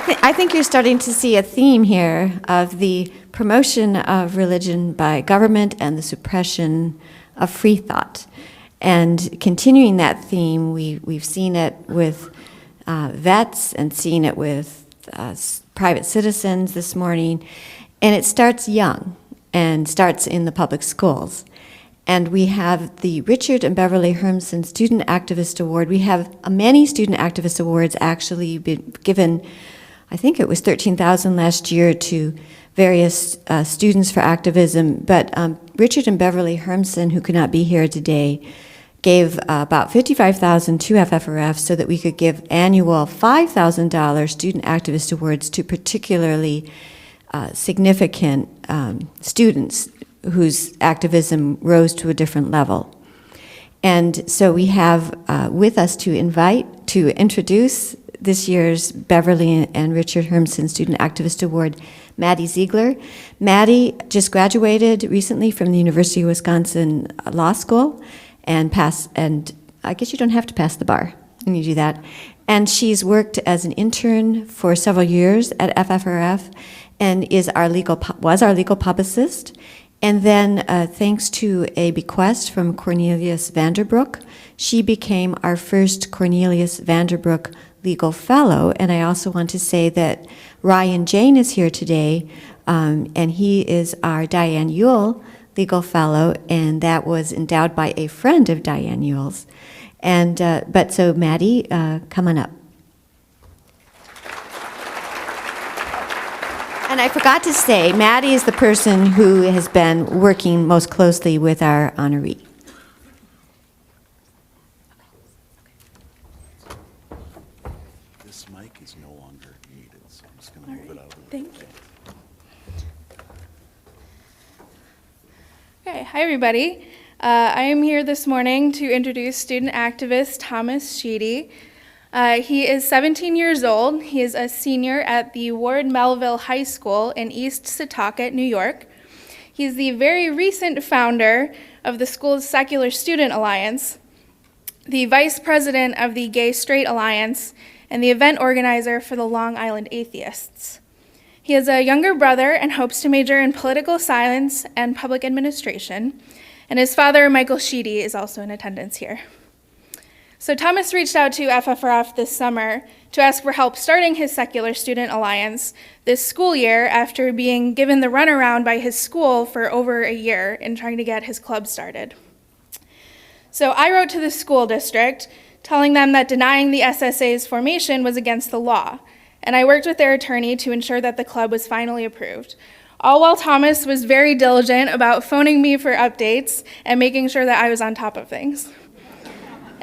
I think you're starting to see a theme here of the promotion of religion by government and the suppression of free thought. And continuing that theme, we've seen it with vets and seen it with private citizens this morning. And it starts young and starts in the public schools. And we have the Richard and Beverly Hermsen Student Activist Award. We have many student activist awards actually been given. I think it was 13,000 last year to various students for activism. But Richard and Beverly Hermsen, who could not be here today, gave about $55,000 to FFRF so that we could give annual $5,000 student activist awards to particularly significant students whose activism rose to a different level. And so we have with us to introduce this year's Beverly and Richard Hermsen Student Activist Award, Maddie Ziegler. Maddie just graduated recently from the University of Wisconsin Law School and I guess you don't have to pass the bar when you do that. And she's worked as an intern for several years at FFRF and was our legal publicist. And then, thanks to a bequest from Cornelius Vanderbroek, she became our first Cornelius Vanderbroek Legal Fellow. And I also want to say that Ryan Jane is here today, and he is our Diane Ewell Legal Fellow, and that was endowed by a friend of Diane Ewell's. And so Maddie, come on up. And I forgot to say, Maddie is the person who has been working most closely with our honoree. This mic is no longer needed, so I'm just going to move it out of the way. Thank you. Okay, hi everybody. I am here this morning to introduce student activist Thomas Sheedy. He is 17 years old. He is a senior at the Ward Meville High School in East Setauket, New York. He's the very recent founder of the school's Secular Student Alliance, the vice president of the Gay Straight Alliance, and the event organizer for the Long Island Atheists. He has a younger brother and hopes to major in political science and public administration, and his father, Michael Sheedy, is also in attendance here. So Thomas reached out to FFRF this summer to ask for help starting his Secular Student Alliance this school year after being given the runaround by his school for over a year in trying to get his club started. So I wrote to the school district telling them that denying the SSA's formation was against the law, and I worked with their attorney to ensure that the club was finally approved, all while Thomas was very diligent about phoning me for updates and making sure that I was on top of things.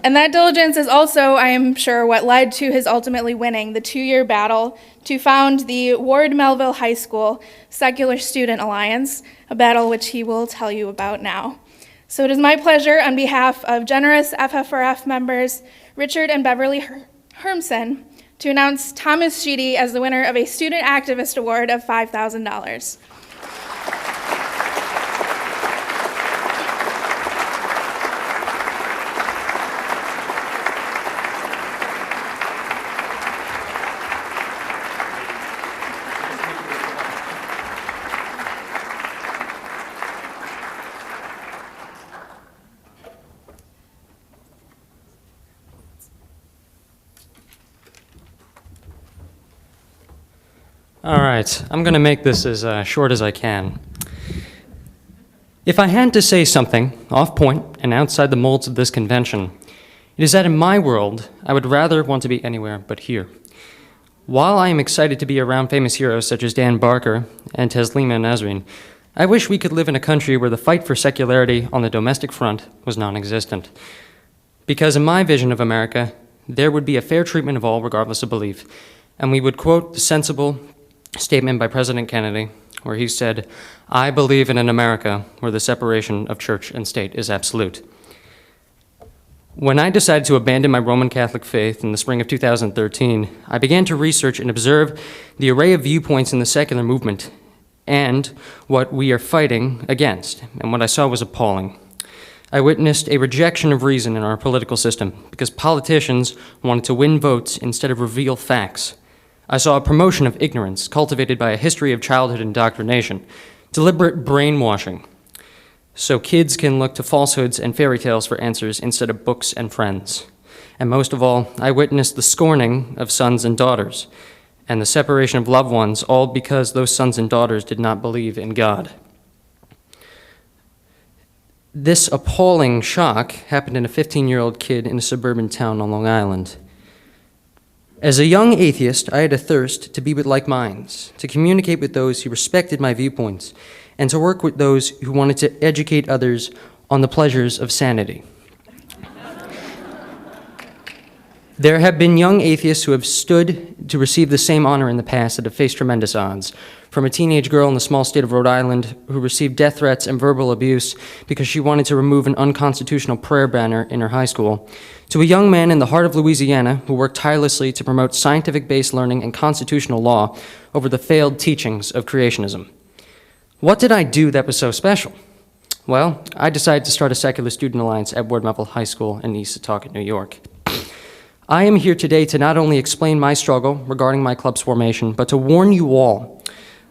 And that diligence is also, I am sure, what led to his ultimately winning the 2-year battle to found the Ward Meville High School Secular Student Alliance, a battle which he will tell you about now. So it is my pleasure, on behalf of generous FFRF members Richard and Beverly Hermsen, to announce Thomas Sheedy as the winner of a Student Activist Award of $5,000. All right, I'm going to make this as short as I can. If I had to say something off point and outside the molds of this convention, it is that in my world, I would rather want to be anywhere but here. While I am excited to be around famous heroes such as Dan Barker and Teslima Nasreen, I wish we could live in a country where the fight for secularity on the domestic front was non-existent. Because in my vision of America, there would be a fair treatment of all regardless of belief, and we would quote the sensible statement by President Kennedy, where he said, "I believe in an America where the separation of church and state is absolute." When I decided to abandon my Roman Catholic faith in the spring of 2013, I began to research and observe the array of viewpoints in the secular movement and what we are fighting against, and what I saw was appalling. I witnessed a rejection of reason in our political system because politicians wanted to win votes instead of reveal facts. I saw a promotion of ignorance cultivated by a history of childhood indoctrination, deliberate brainwashing, so kids can look to falsehoods and fairy tales for answers instead of books and friends. And most of all, I witnessed the scorning of sons and daughters and the separation of loved ones, all because those sons and daughters did not believe in God. This appalling shock happened in a 15-year-old kid in a suburban town on Long Island. As a young atheist, I had a thirst to be with like minds, to communicate with those who respected my viewpoints, and to work with those who wanted to educate others on the pleasures of sanity. There have been young atheists who have stood to receive the same honor in the past that have faced tremendous odds, from a teenage girl in the small state of Rhode Island who received death threats and verbal abuse because she wanted to remove an unconstitutional prayer banner in her high school, to a young man in the heart of Louisiana who worked tirelessly to promote scientific-based learning and constitutional law over the failed teachings of creationism. What did I do that was so special? Well, I decided to start a secular student alliance at Meville High School in East Setauket, New York. I am here today to not only explain my struggle regarding my club's formation, but to warn you all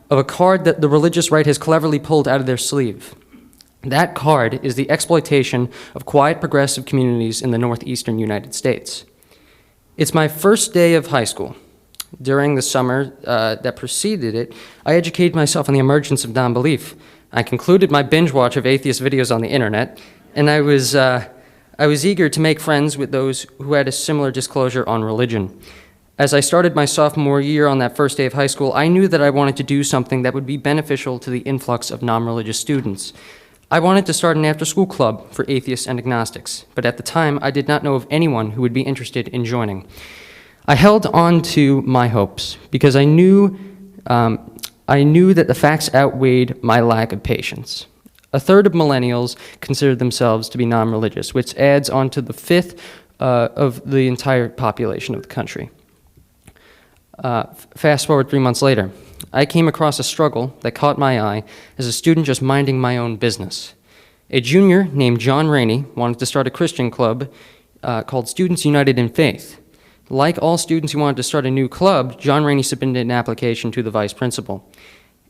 of a card that the religious right has cleverly pulled out of their sleeve. That card is the exploitation of quiet progressive communities in the northeastern United States. It's my first day of high school. During the summer that preceded it, I educated myself on the emergence of non-belief. I concluded my binge watch of atheist videos on the internet, and I was eager to make friends with those who had a similar disclosure on religion. As I started my sophomore year on that first day of high school, I knew that I wanted to do something that would be beneficial to the influx of non-religious students. I wanted to start an after-school club for atheists and agnostics, but at the time, I did not know of anyone who would be interested in joining. I held on to my hopes because I knew that the facts outweighed my lack of patience. A third of millennials consider themselves to be non-religious, which adds on to the fifth of the entire population of the country. Fast forward 3 months later, I came across a struggle that caught my eye as a student just minding my own business. A junior named John Rainey wanted to start a Christian club called Students United in Faith. Like all students who wanted to start a new club, John Rainey submitted an application to the vice principal.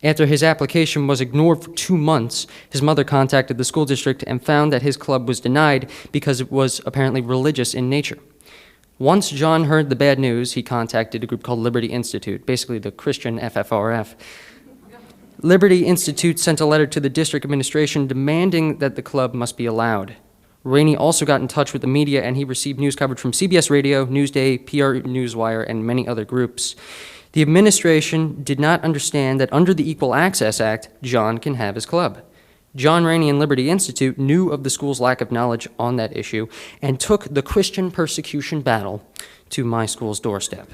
After his application was ignored for 2 months, his mother contacted the school district and found that his club was denied because it was apparently religious in nature. Once John heard the bad news, he contacted a group called Liberty Institute, basically the Christian FFRF. Liberty Institute sent a letter to the district administration demanding that the club must be allowed. Rainey also got in touch with the media, and he received news coverage from CBS Radio, Newsday, PR Newswire, and many other groups. The administration did not understand that under the Equal Access Act, John can have his club. John Rainey and Liberty Institute knew of the school's lack of knowledge on that issue and took the Christian persecution battle to my school's doorstep.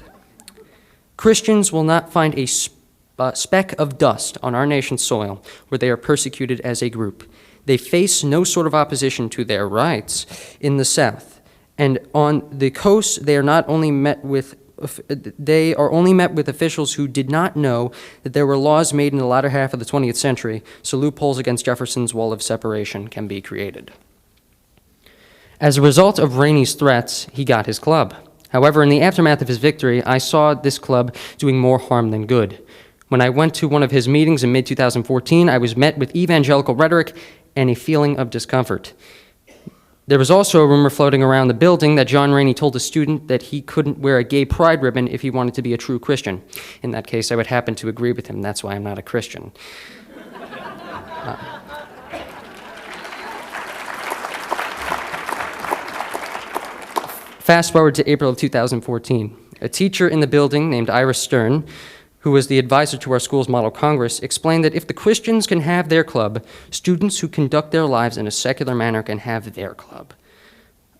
Christians will not find a speck of dust on our nation's soil where they are persecuted as a group. They face no sort of opposition to their rights in the South. And on the coast, they are only met with officials who did not know that there were laws made in the latter half of the 20th century, so loopholes against Jefferson's wall of separation can be created. As a result of Rainey's threats, he got his club. However, in the aftermath of his victory, I saw this club doing more harm than good. When I went to one of his meetings in mid-2014, I was met with evangelical rhetoric and a feeling of discomfort. There was also a rumor floating around the building that John Rainey told a student that he couldn't wear a gay pride ribbon if he wanted to be a true Christian. In that case, I would happen to agree with him. That's why I'm not a Christian. Fast forward to April of 2014. A teacher in the building named Iris Stern, who was the advisor to our school's model Congress, explained that if the Christians can have their club, students who conduct their lives in a secular manner can have their club.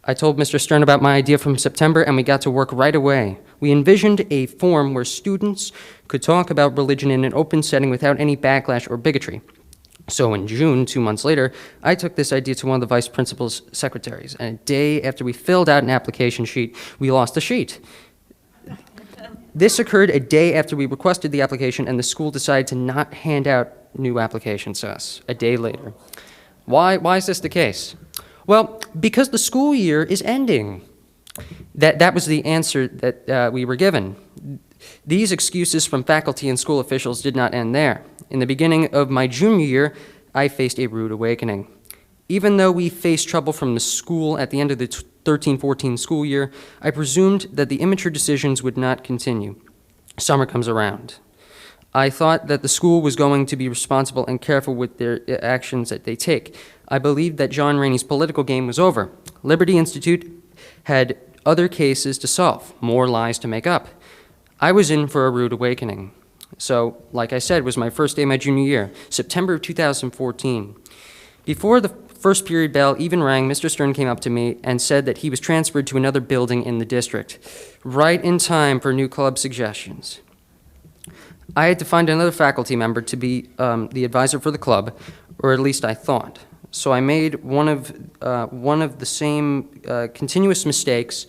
I told Mr. Stern about my idea from September, and we got to work right away. We envisioned a forum where students could talk about religion in an open setting without any backlash or bigotry. So in June, 2 months later, I took this idea to one of the vice principal's secretaries, and a day after we filled out an application sheet, we lost the sheet. This occurred a day after we requested the application, and the school decided to not hand out new applications to us a day later. Why is this the case? Well, because the school year is ending. That was the answer that we were given. These excuses from faculty and school officials did not end there. In the beginning of my junior year, I faced a rude awakening. Even though we faced trouble from the school at the end of the 13-14 school year, I presumed that the immature decisions would not continue. Summer comes around. I thought that the school was going to be responsible and careful with their actions that they take. I believed that John Rainey's political game was over. Liberty Institute had other cases to solve, more lies to make up. I was in for a rude awakening. So, like I said, it was my first day of my junior year, September of 2014. Before the first period bell even rang, Mr. Stern came up to me and said that he was transferred to another building in the district, right in time for new club suggestions. I had to find another faculty member to be the advisor for the club, or at least I thought. So I made one of the same continuous mistakes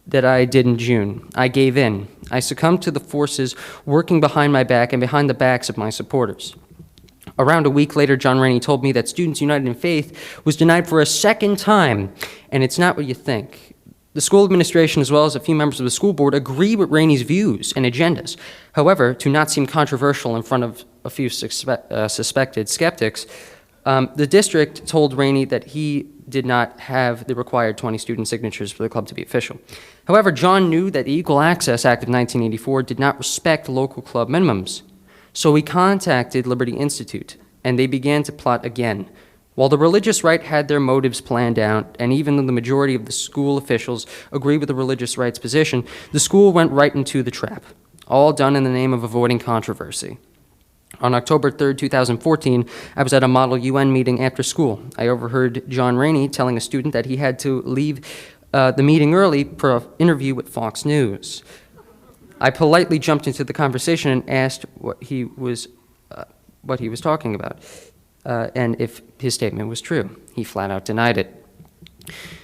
that I did in June. I gave in. I succumbed to the forces working behind my back and behind the backs of my supporters. Around a week later, John Rainey told me that Students United in Faith was denied for a second time, and it's not what you think. The school administration, as well as a few members of the school board, agree with Rainey's views and agendas. However, to not seem controversial in front of a few suspected skeptics, the district told Rainey that he did not have the required 20 student signatures for the club to be official. However, John knew that the Equal Access Act of 1984 did not respect local club minimums. So he contacted Liberty Institute, and they began to plot again. While the religious right had their motives planned out, and even though the majority of the school officials agreed with the religious right's position, the school went right into the trap, all done in the name of avoiding controversy. On October 3rd, 2014, I was at a Model UN meeting after school. I overheard John Rainey telling a student that he had to leave the meeting early for an interview with Fox News. I politely jumped into the conversation and asked what he was talking about, and if his statement was true. He flat out denied it.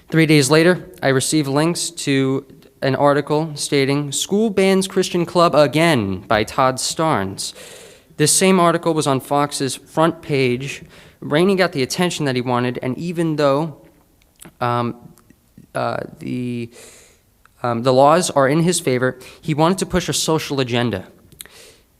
3 days later, I received links to an article stating, "School Bans Christian Club Again" by Todd Starnes. This same article was on Fox's front page. Rainey got the attention that he wanted, and even though the laws are in his favor, he wanted to push a social agenda.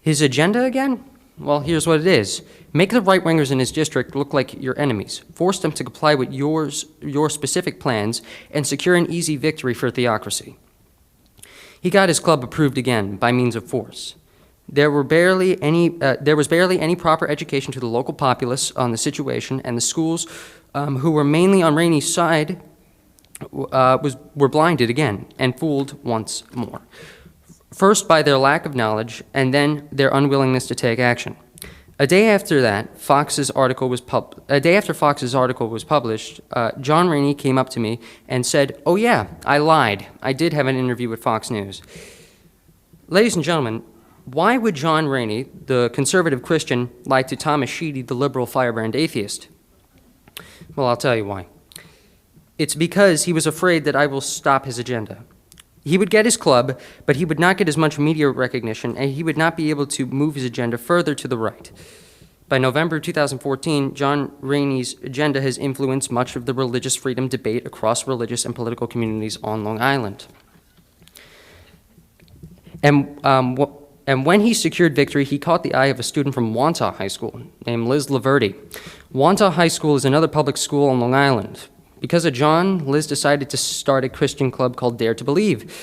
His agenda again? Well, here's what it is. Make the right-wingers in his district look like your enemies. Force them to comply with your specific plans and secure an easy victory for theocracy. He got his club approved again by means of force. There was barely any proper education to the local populace on the situation, and the schools, who were mainly on Rainey's side, were blinded again and fooled once more. First by their lack of knowledge, and then their unwillingness to take action. A day after Fox's article was published, John Rainey came up to me and said, "Oh yeah, I lied. I did have an interview with Fox News." Ladies and gentlemen, why would John Rainey, the conservative Christian, lie to Thomas Sheedy, the liberal firebrand atheist? Well, I'll tell you why. It's because he was afraid that I will stop his agenda. He would get his club, but he would not get as much media recognition, and he would not be able to move his agenda further to the right. By November 2014, John Rainey's agenda has influenced much of the religious freedom debate across religious and political communities on Long Island. And when he secured victory, he caught the eye of a student from Wantagh High School named Liz Laverty. Wantagh High School is another public school on Long Island. Because of John, Liz decided to start a Christian club called Dare to Believe.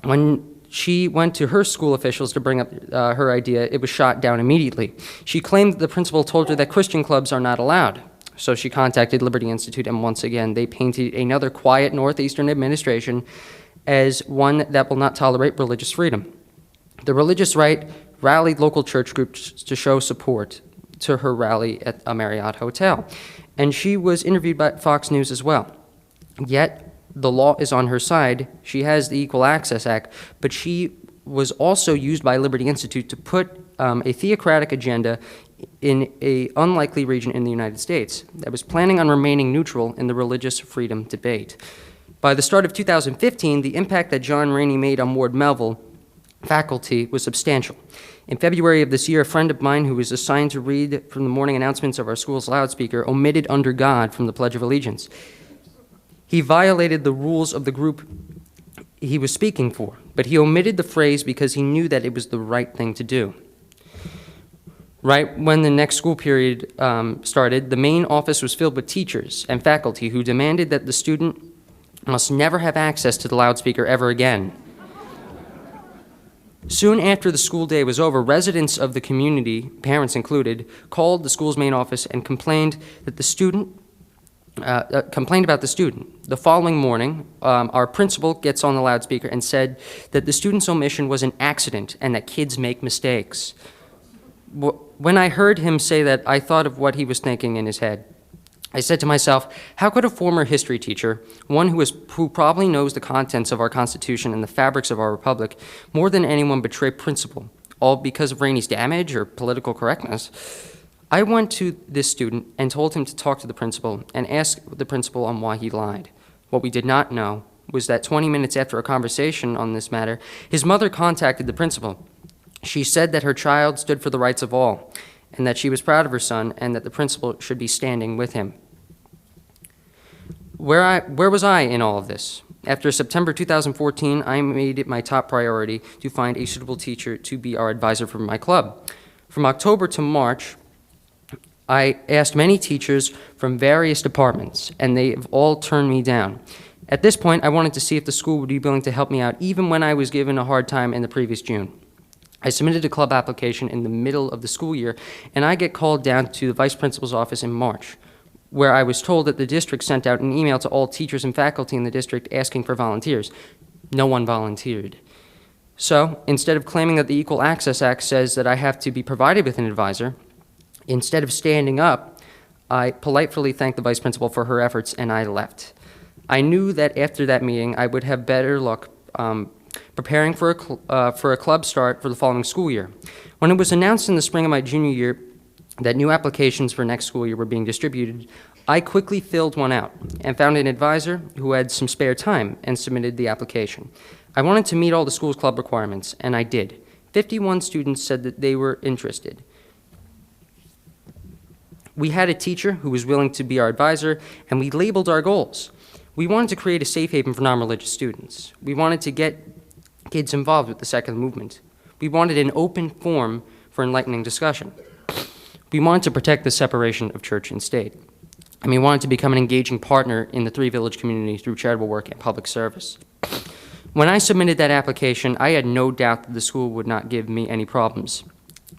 When she went to her school officials to bring up her idea, it was shot down immediately. She claimed that the principal told her that Christian clubs are not allowed. So she contacted Liberty Institute, and once again, they painted another quiet Northeastern administration as one that will not tolerate religious freedom. The religious right rallied local church groups to show support to her rally at a Marriott hotel. And she was interviewed by Fox News as well. Yet, the law is on her side. She has the Equal Access Act, but she was also used by Liberty Institute to put a theocratic agenda in an unlikely region in the United States that was planning on remaining neutral in the religious freedom debate. By the start of 2015, the impact that John Rainey made on Ward Meville faculty was substantial. In February of this year, a friend of mine who was assigned to read from the morning announcements of our school's loudspeaker omitted "Under God" from the Pledge of Allegiance. He violated the rules of the group he was speaking for, but he omitted the phrase because he knew that it was the right thing to do. Right when the next school period started, the main office was filled with teachers and faculty who demanded that the student must never have access to the loudspeaker ever again. Soon after the school day was over, residents of the community, parents included, called the school's main office and complained about the student. The following morning, our principal gets on the loudspeaker and said that the student's omission was an accident and that kids make mistakes. When I heard him say that, I thought of what he was thinking in his head. I said to myself, how could a former history teacher, one who probably knows the contents of our Constitution and the fabrics of our republic, more than anyone betray principle, all because of Rainey's damage or political correctness? I went to this student and told him to talk to the principal and ask the principal on why he lied. What we did not know was that 20 minutes after a conversation on this matter, his mother contacted the principal. She said that her child stood for the rights of all, and that she was proud of her son, and that the principal should be standing with him. Where was I in all of this? After September 2014, I made it my top priority to find a suitable teacher to be our advisor for my club. From October to March, I asked many teachers from various departments, and they have all turned me down. At this point, I wanted to see if the school would be willing to help me out, even when I was given a hard time in the previous June. I submitted a club application in the middle of the school year, and I get called down to the vice principal's office in March, where I was told that the district sent out an email to all teachers and faculty in the district asking for volunteers. No one volunteered. So, instead of claiming that the Equal Access Act says that I have to be provided with an advisor, instead of standing up, I politely thanked the vice principal for her efforts, and I left. I knew that after that meeting, I would have better luck preparing for a club start for the following school year. When it was announced in the spring of my junior year that new applications for next school year were being distributed, I quickly filled one out and found an advisor who had some spare time and submitted the application. I wanted to meet all the school's club requirements, and I did. 51 students said that they were interested. We had a teacher who was willing to be our advisor, and we labeled our goals. We wanted to create a safe haven for non-religious students. We wanted to get kids involved with the secular movement. We wanted an open forum for enlightening discussion. We wanted to protect the separation of church and state. And we wanted to become an engaging partner in the Three Village community through charitable work and public service. When I submitted that application, I had no doubt that the school would not give me any problems.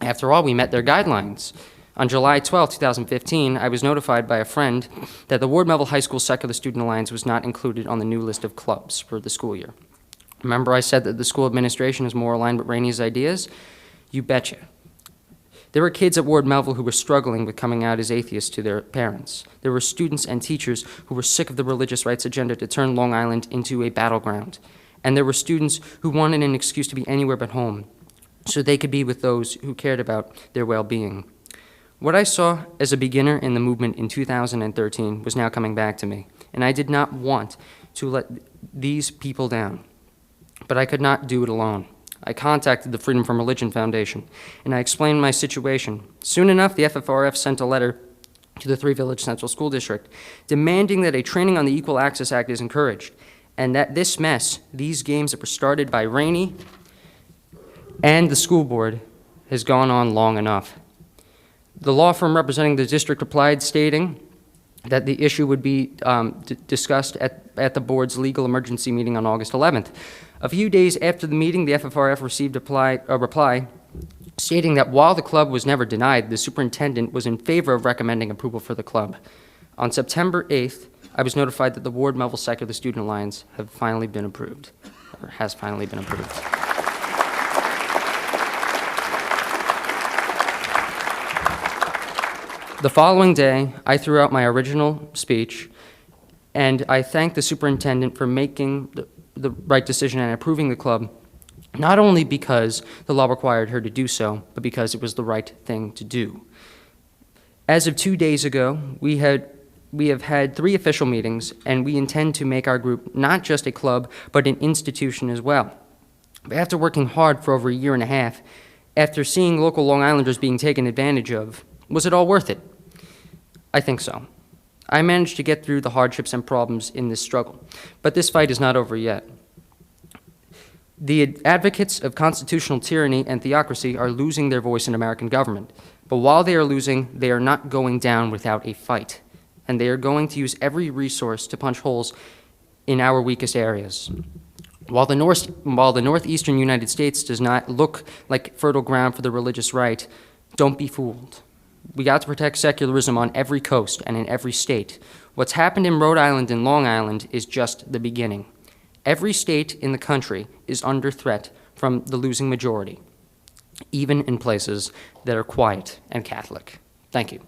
After all, we met their guidelines. On July 12, 2015, I was notified by a friend that the Ward Meville High School Secular Student Alliance was not included on the new list of clubs for the school year. Remember I said that the school administration is more aligned with Rainey's ideas? You betcha. There were kids at Ward Meville who were struggling with coming out as atheists to their parents. There were students and teachers who were sick of the religious rights agenda to turn Long Island into a battleground. And there were students who wanted an excuse to be anywhere but home, so they could be with those who cared about their well-being. What I saw as a beginner in the movement in 2013 was now coming back to me, and I did not want to let these people down. But I could not do it alone. I contacted the Freedom from Religion Foundation, and I explained my situation. Soon enough, the FFRF sent a letter to the Three Village Central School District demanding that a training on the Equal Access Act is encouraged, and that this mess, these games that were started by Rainey and the school board, has gone on long enough. The law firm representing the district replied, stating that the issue would be discussed at the board's legal emergency meeting on August 11th. A few days after the meeting, the FFRF received a reply stating that while the club was never denied, the superintendent was in favor of recommending approval for the club. On September 8th, I was notified that the Ward Meville Secular Student Alliance has finally been approved. The following day, I threw out my original speech, and I thanked the superintendent for making the right decision and approving the club, not only because the law required her to do so, but because it was the right thing to do. As of 2 days ago, we have had 3 official meetings, and we intend to make our group not just a club, but an institution as well. But after working hard for over a year and a half, after seeing local Long Islanders being taken advantage of, was it all worth it? I think so. I managed to get through the hardships and problems in this struggle, but this fight is not over yet. The advocates of constitutional tyranny and theocracy are losing their voice in American government. But while they are losing, they are not going down without a fight. And they are going to use every resource to punch holes in our weakest areas. While the northeastern United States does not look like fertile ground for the religious right, don't be fooled. We got to protect secularism on every coast and in every state. What's happened in Rhode Island and Long Island is just the beginning. Every state in the country is under threat from the losing majority, even in places that are quiet and Catholic. Thank you.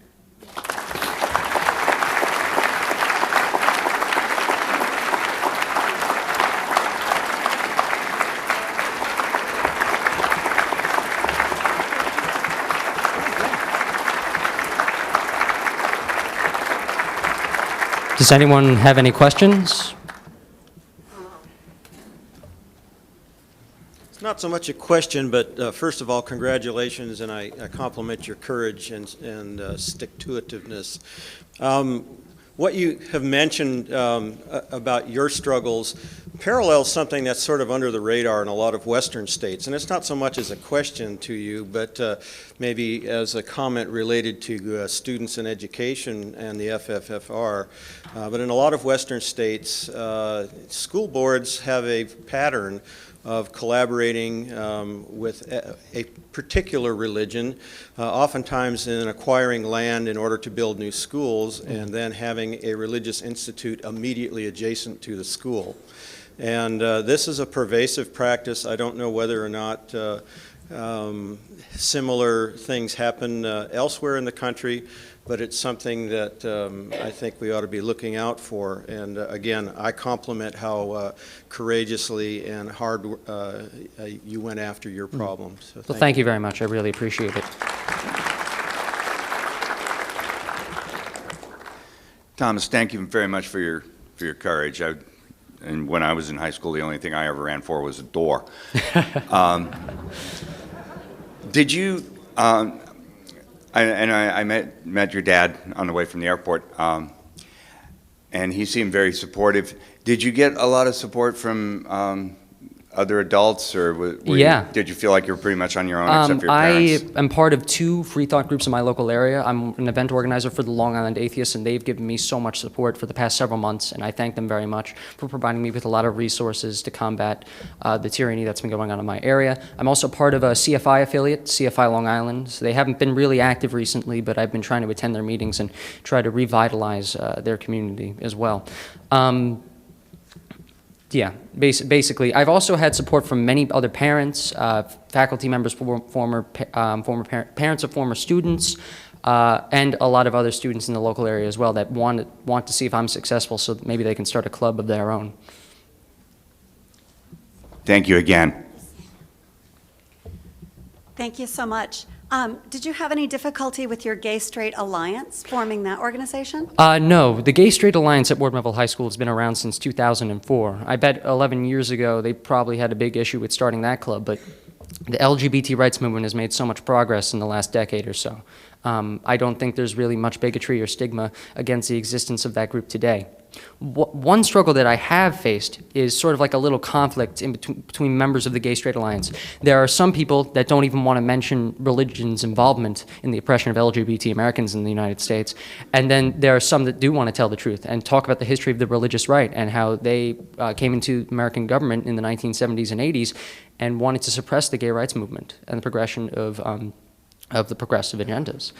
Does anyone have any questions? It's not so much a question, but first of all, congratulations, and I compliment your courage and stick-to-itiveness. What you have mentioned about your struggles parallels something that's sort of under the radar in a lot of Western states, and it's not so much as a question to you, but maybe as a comment related to students in education and the FFFR. But in a lot of Western states, school boards have a pattern of collaborating with a particular religion, oftentimes in acquiring land in order to build new schools, and then having a religious institute immediately adjacent to the school. And this is a pervasive practice. I don't know whether or not similar things happen elsewhere in the country, but it's something that I think we ought to be looking out for. And again, I compliment how courageously and hard you went after your problem. So Well, thank you very much. I really appreciate it. Thomas, thank you very much for your courage. And when I was in high school, the only thing I ever ran for was a door. Did you? I met your dad on the way from the airport, and he seemed very supportive. Did you get a lot of support from other adults, or did you feel like you were pretty much on your own except for your parents? I am part of 2 free thought groups in my local area. I'm an event organizer for the Long Island Atheists, and they've given me so much support for the past several months, and I thank them very much for providing me with a lot of resources to combat the tyranny that's been going on in my area. I'm also part of a CFI affiliate, CFI Long Island. So they haven't been really active recently, but I've been trying to attend their meetings and try to revitalize their community as well. Yeah, basically. I've also had support from many other parents, faculty members, parents of former students, and a lot of other students in the local area as well that want to see if I'm successful so that maybe they can start a club of their own. Thank you again. Thank you so much. Did you have any difficulty with your Gay-Straight Alliance, forming that organization? No. The Gay-Straight Alliance at Ward Meville High School has been around since 2004. I bet 11 years ago they probably had a big issue with starting that club, but the LGBT rights movement has made so much progress in the last decade or so. I don't think there's really much bigotry or stigma against the existence of that group today. One struggle that I have faced is sort of like a little conflict in between members of the Gay-Straight Alliance. There are some people that don't even want to mention religion's involvement in the oppression of LGBT Americans in the United States, and then there are some that do want to tell the truth and talk about the history of the religious right and how they came into American government in the 1970s and 80s and wanted to suppress the gay rights movement and the progression of the progressive agendas.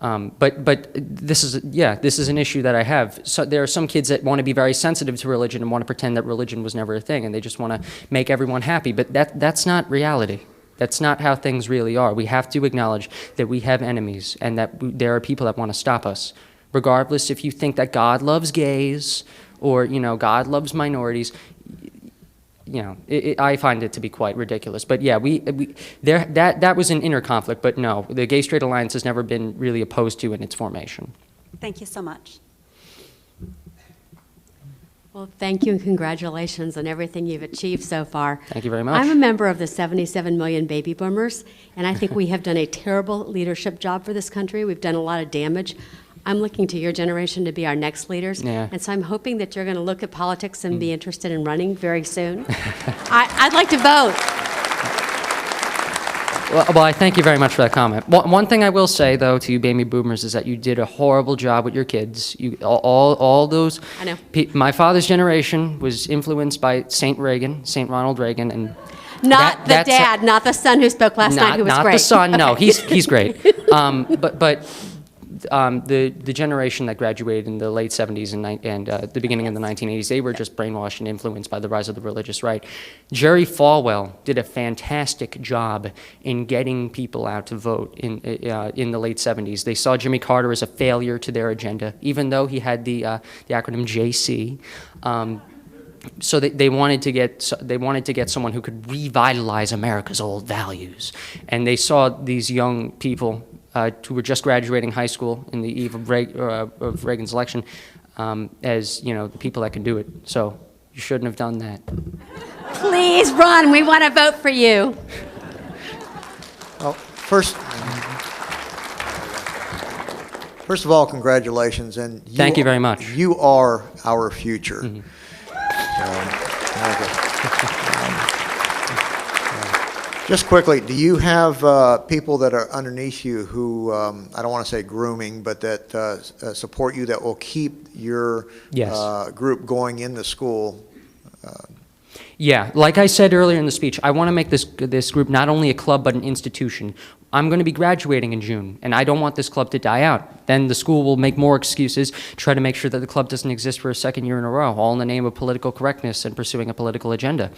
But this is an issue that I have. So there are some kids that want to be very sensitive to religion and want to pretend that religion was never a thing, and they just want to make everyone happy. But that's not reality. That's not how things really are. We have to acknowledge that we have enemies and that there are people that want to stop us. Regardless if you think that God loves gays or, God loves minorities, I find it to be quite ridiculous. But yeah, that was an inner conflict. But no, the Gay-Straight Alliance has never been really opposed to in its formation. Thank you so much. Well, thank you and congratulations on everything you've achieved so far. Thank you very much. I'm a member of the 77 million baby boomers, and I think we have done a terrible leadership job for this country. We've done a lot of damage. I'm looking to your generation to be our next leaders. Yeah. And so I'm hoping that you're going to look at politics and be interested in running very soon. I'd like to vote. Well, I thank you very much for that comment. One thing I will say, though, to you baby boomers is that you did a horrible job with your kids. All those. I know. My father's generation was influenced by St. Ronald Reagan, and Not the dad, not the son who spoke last night, who was not great. the son. No, he's great. But the generation that graduated in the late 70s and the beginning of the 1980s, they were just brainwashed and influenced by the rise of the religious right. Jerry Falwell did a fantastic job in getting people out to vote in the late 70s. They saw Jimmy Carter as a failure to their agenda, even though he had the acronym JC. So they wanted to get someone who could revitalize America's old values, and they saw these young people who were just graduating high school in the eve of Reagan's election as the people that can do it. So you shouldn't have done that. Please run. We want to vote for you. Well, first of all, congratulations, and thank you very much. You are our future. Mm-hmm. Just quickly, do you have people that are underneath you who, I don't want to say grooming, but that support you, that will keep your group going in the school? Yeah, like I said earlier in the speech, I want to make this group not only a club but an institution. I'm going to be graduating in June, and I don't want this club to die out. Then the school will make more excuses, try to make sure that the club doesn't exist for a second year in a row, all in the name of political correctness and pursuing a political agenda.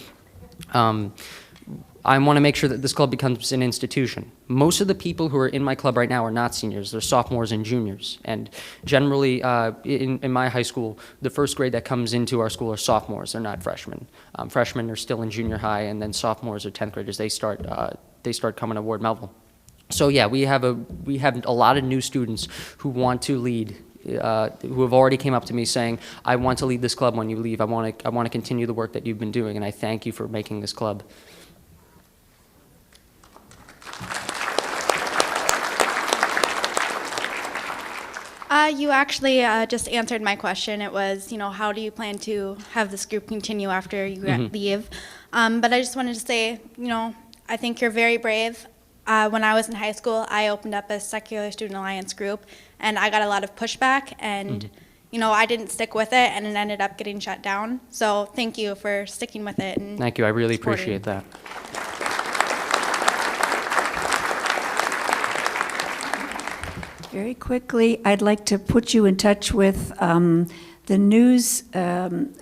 I want to make sure that this club becomes an institution. Most of the people who are in my club right now are not seniors. They're sophomores and juniors. And generally, in my high school, the first grade that comes into our school are sophomores. They're not freshmen. Freshmen are still in junior high, and then sophomores or 10th graders, they start coming to Ward Meville. So yeah, we have a lot of new students who want to lead, who have already came up to me saying, I want to lead this club when you leave. I want to continue the work that you've been doing, and I thank you for making this club. You actually just answered my question. It was, how do you plan to have this group continue after you leave? But I just wanted to say, I think you're very brave. When I was in high school, I opened up a Secular Student Alliance group, and I got a lot of pushback, and I didn't stick with it, and it ended up getting shut down. So thank you for sticking with it. And thank you. I really appreciate that. Very quickly, I'd like to put you in touch with the news during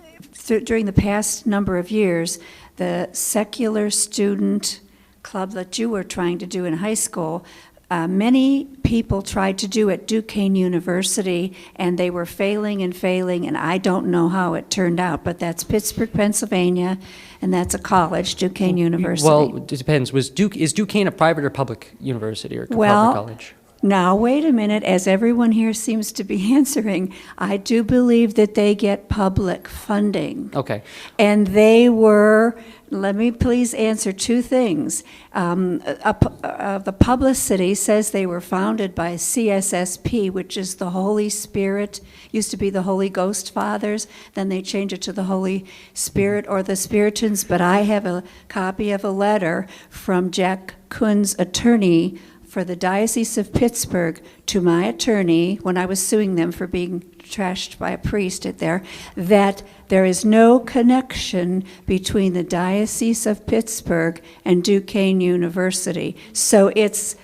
the past number of years. The Secular Student Club that you were trying to do in high school, many people tried to do at Duquesne University, and they were failing, and I don't know how it turned out, but that's Pittsburgh, Pennsylvania, and that's a college, Duquesne University. Well, it depends. Is Duquesne a private or public university or public college? Now, wait a minute, as everyone here seems to be answering, I do believe that they get public funding. Okay. And they were, let me please answer two things. The publicity says they were founded by CSSP, which is the Holy Spirit, used to be the Holy Ghost Fathers, then they changed it to the Holy Spirit or the Spiritans, but I have a copy of a letter from Jack Kuhn's attorney for the Diocese of Pittsburgh to my attorney when I was suing them for being trashed by a priest there, that there is no connection between the Diocese of Pittsburgh and Duquesne University. So it's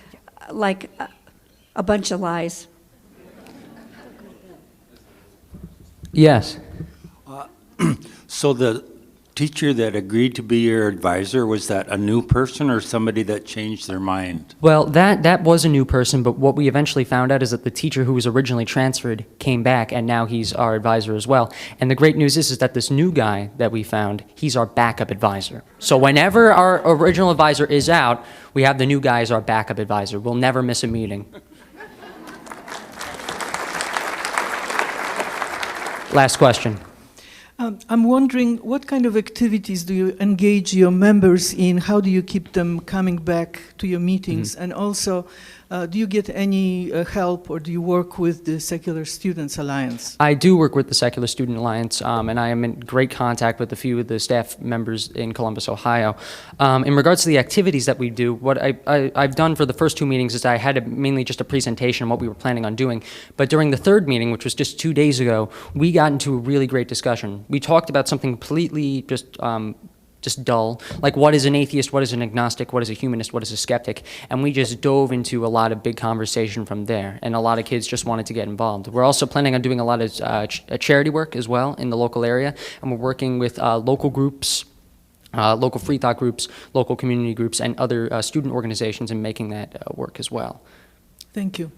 like a bunch of lies. Yes. So the teacher that agreed to be your advisor, was that a new person or somebody that changed their mind? Well, that was a new person, but what we eventually found out is that the teacher who was originally transferred came back, and now he's our advisor as well. And the great news is that this new guy that we found, he's our backup advisor. So whenever our original advisor is out, we have the new guy as our backup advisor. We'll never miss a meeting. Last question. I'm wondering, what kind of activities do you engage your members in? How do you keep them coming back to your meetings? And also, Do you get any help, or do you work with the Secular Students Alliance? I do work with the Secular Student Alliance, and I am in great contact with a few of the staff members in Columbus, Ohio. In regards to the activities that we do, what I've done for the first 2 meetings is I had mainly just a presentation on what we were planning on doing. But during the third meeting, which was just 2 days ago, we got into a really great discussion. We talked about something completely just dull, like what is an atheist, what is an agnostic, what is a humanist, what is a skeptic, and we just dove into a lot of big conversation from there, and a lot of kids just wanted to get involved. We're also planning on doing a lot of charity work as well in the local area, and we're working with local groups, local free thought groups, local community groups, and other student organizations in making that work as well. Thank you.